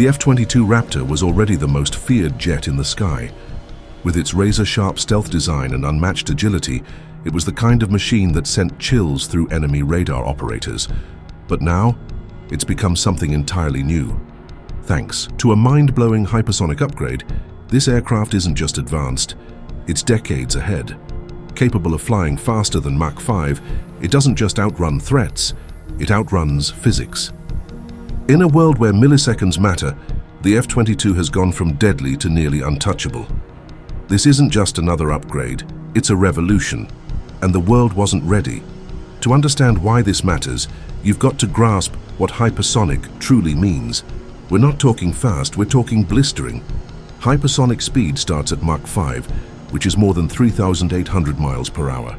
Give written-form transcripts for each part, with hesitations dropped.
The F-22 Raptor was already the most feared jet in the sky. With its razor-sharp stealth design and unmatched agility, it was the kind of machine that sent chills through enemy radar operators. But now, it's become something entirely new. Thanks to a mind-blowing hypersonic upgrade, this aircraft isn't just advanced, it's decades ahead. Capable of flying faster than Mach 5, it doesn't just outrun threats, it outruns physics. In a world where milliseconds matter, the F-22 has gone from deadly to nearly untouchable. This isn't just another upgrade, it's a revolution, and the world wasn't ready. To understand why this matters, you've got to grasp what hypersonic truly means. We're not talking fast, we're talking blistering. Hypersonic speed starts at Mach 5, which is more than 3,800 miles per hour.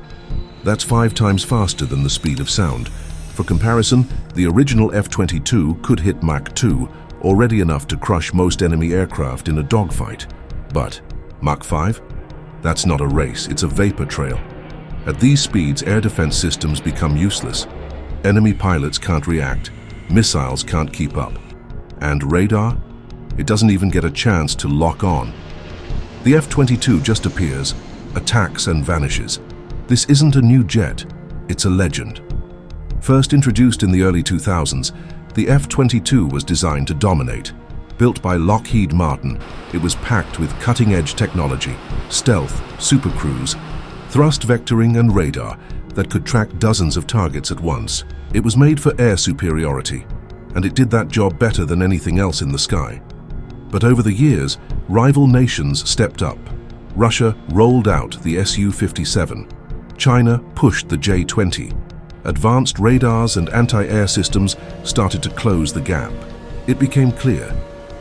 That's 5 times faster than the speed of sound. For comparison, the original F-22 could hit Mach 2, already enough to crush most enemy aircraft in a dogfight. But Mach 5? That's not a race, it's a vapor trail. At these speeds, air defense systems become useless. Enemy pilots can't react, missiles can't keep up. And radar? It doesn't even get a chance to lock on. The F-22 just appears, attacks and vanishes. This isn't a new jet, it's a legend. First introduced in the early 2000s, the F-22 was designed to dominate. Built by Lockheed Martin, it was packed with cutting-edge technology, stealth, supercruise, thrust vectoring and radar that could track dozens of targets at once. It was made for air superiority, and it did that job better than anything else in the sky. But over the years, rival nations stepped up. Russia rolled out the Su-57. China pushed the J-20. Advanced radars and anti-air systems started to close the gap. It became clear,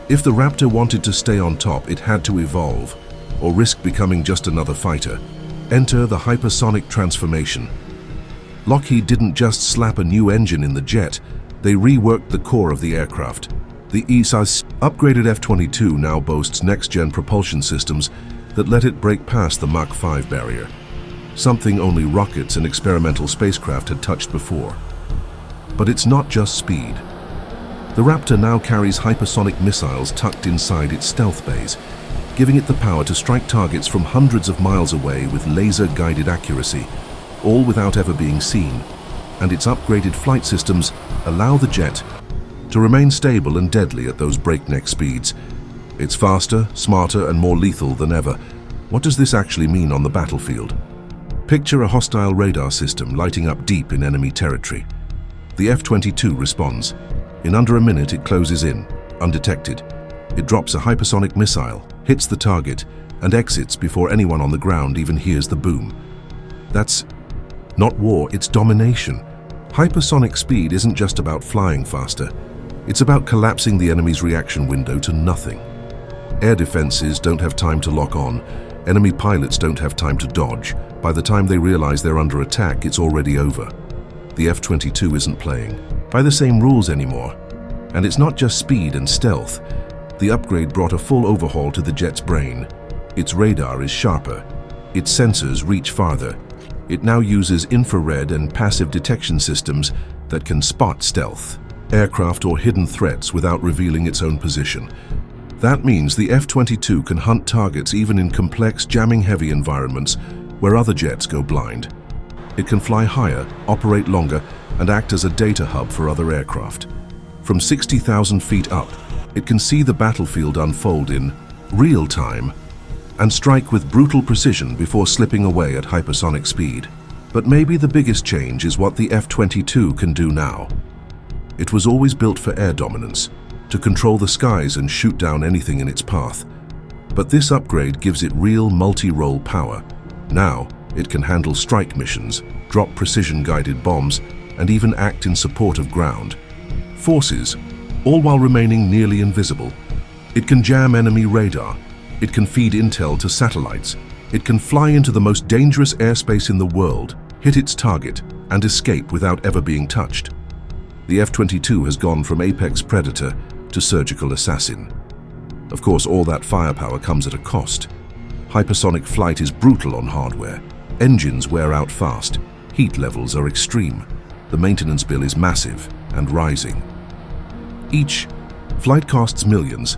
if the Raptor wanted to stay on top, it had to evolve, or risk becoming just another fighter. Enter the hypersonic transformation. Lockheed didn't just slap a new engine in the jet, they reworked the core of the aircraft. The ESA's upgraded F-22 now boasts next-gen propulsion systems that let it break past the Mach 5 barrier, something only rockets and experimental spacecraft had touched before. But it's not just speed. The Raptor now carries hypersonic missiles tucked inside its stealth bays, giving it the power to strike targets from hundreds of miles away with laser-guided accuracy, all without ever being seen. And its upgraded flight systems allow the jet to remain stable and deadly at those breakneck speeds. It's faster, smarter, and more lethal than ever. What does this actually mean on the battlefield? Picture a hostile radar system lighting up deep in enemy territory. The F-22 responds. In under a minute, it closes in, undetected. It drops a hypersonic missile, hits the target, and exits before anyone on the ground even hears the boom. That's not war, it's domination. Hypersonic speed isn't just about flying faster. It's about collapsing the enemy's reaction window to nothing. Air defenses don't have time to lock on. Enemy pilots don't have time to dodge. By the time they realize they're under attack, it's already over. The F-22 isn't playing by the same rules anymore. And it's not just speed and stealth. The upgrade brought a full overhaul to the jet's brain. Its radar is sharper. Its sensors reach farther. It now uses infrared and passive detection systems that can spot stealth, aircraft or hidden threats without revealing its own position. That means the F-22 can hunt targets even in complex, jamming-heavy environments where other jets go blind. It can fly higher, operate longer, and act as a data hub for other aircraft. From 60,000 feet up, it can see the battlefield unfold in real time and strike with brutal precision before slipping away at hypersonic speed. But maybe the biggest change is what the F-22 can do now. It was always built for air dominance, to control the skies and shoot down anything in its path. But this upgrade gives it real multi-role power. Now, it can handle strike missions, drop precision-guided bombs, and even act in support of ground forces, all while remaining nearly invisible. It can jam enemy radar. It can feed intel to satellites. It can fly into the most dangerous airspace in the world, hit its target, and escape without ever being touched. The F-22 has gone from apex predator to surgical assassin. Of course, all that firepower comes at a cost. Hypersonic flight is brutal on hardware. Engines wear out fast. Heat levels are extreme. The maintenance bill is massive and rising. Each Flight costs millions,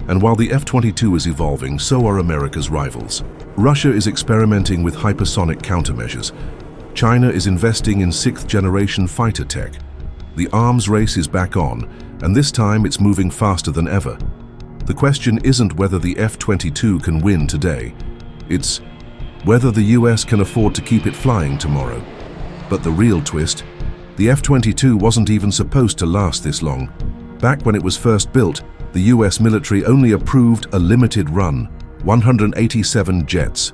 and while the F-22 is evolving, so are America's rivals. Russia is experimenting with hypersonic countermeasures. China is investing in sixth-generation fighter tech. The arms race is back on, and this time it's moving faster than ever. The question isn't whether the F-22 can win today. It's whether the US can afford to keep it flying tomorrow. But the real twist, the F-22 wasn't even supposed to last this long. Back when it was first built, the US military only approved a limited run, 187 jets.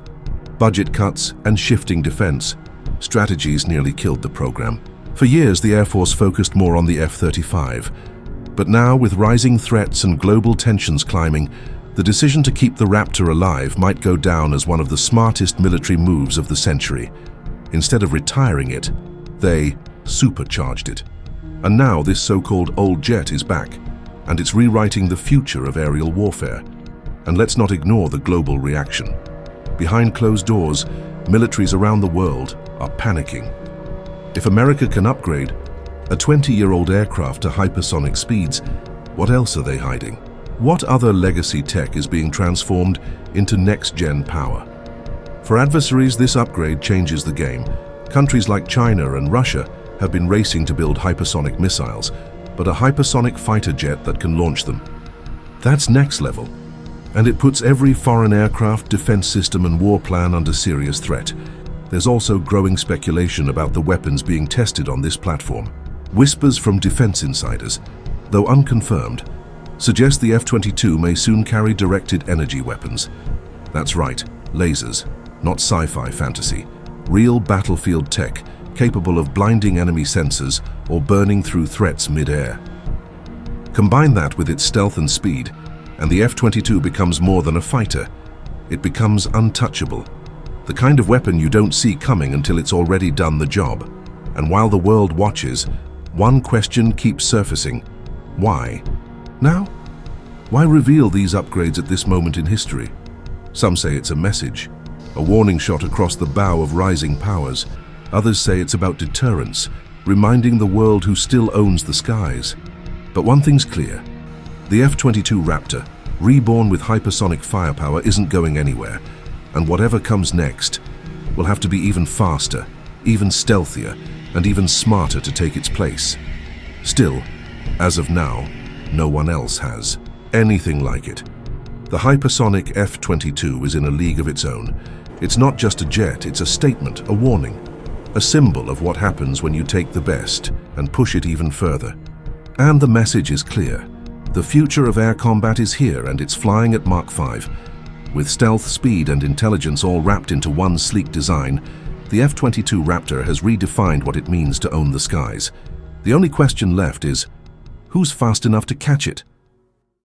Budget cuts and shifting defense strategies nearly killed the program. For years, the Air Force focused more on the F-35. But now, with rising threats and global tensions climbing, the decision to keep the Raptor alive might go down as one of the smartest military moves of the century. Instead of retiring it, they supercharged it. And now this so-called old jet is back, and it's rewriting the future of aerial warfare. And let's not ignore the global reaction. Behind closed doors, militaries around the world are panicking. If America can upgrade a 20-year-old aircraft to hypersonic speeds, what else are they hiding? What other legacy tech is being transformed into next-gen power? For adversaries, this upgrade changes the game. Countries like China and Russia have been racing to build hypersonic missiles, but a hypersonic fighter jet that can launch them. That's next level, and it puts every foreign aircraft, defense system and war plan under serious threat. There's also growing speculation about the weapons being tested on this platform. Whispers from defense insiders, though unconfirmed, suggest the F-22 may soon carry directed energy weapons. That's right, lasers, not sci-fi fantasy. Real battlefield tech, capable of blinding enemy sensors or burning through threats mid-air. Combine that with its stealth and speed, and the F-22 becomes more than a fighter. It becomes untouchable. The kind of weapon you don't see coming until it's already done the job. And while the world watches, one question keeps surfacing. Why? Now? Why reveal these upgrades at this moment in history? Some say it's a message, a warning shot across the bow of rising powers. Others say it's about deterrence, reminding the world who still owns the skies. But one thing's clear. The F-22 Raptor, reborn with hypersonic firepower, isn't going anywhere. And whatever comes next will have to be even faster, even stealthier, and even smarter to take its place. Still, as of now, no one else has anything like it. The hypersonic F-22 is in a league of its own. It's not just a jet, it's a statement, a warning, a symbol of what happens when you take the best and push it even further. And the message is clear. The future of air combat is here, and it's flying at Mach 5. With stealth, speed, and intelligence all wrapped into one sleek design, the F-22 Raptor has redefined what it means to own the skies. The only question left is, who's fast enough to catch it?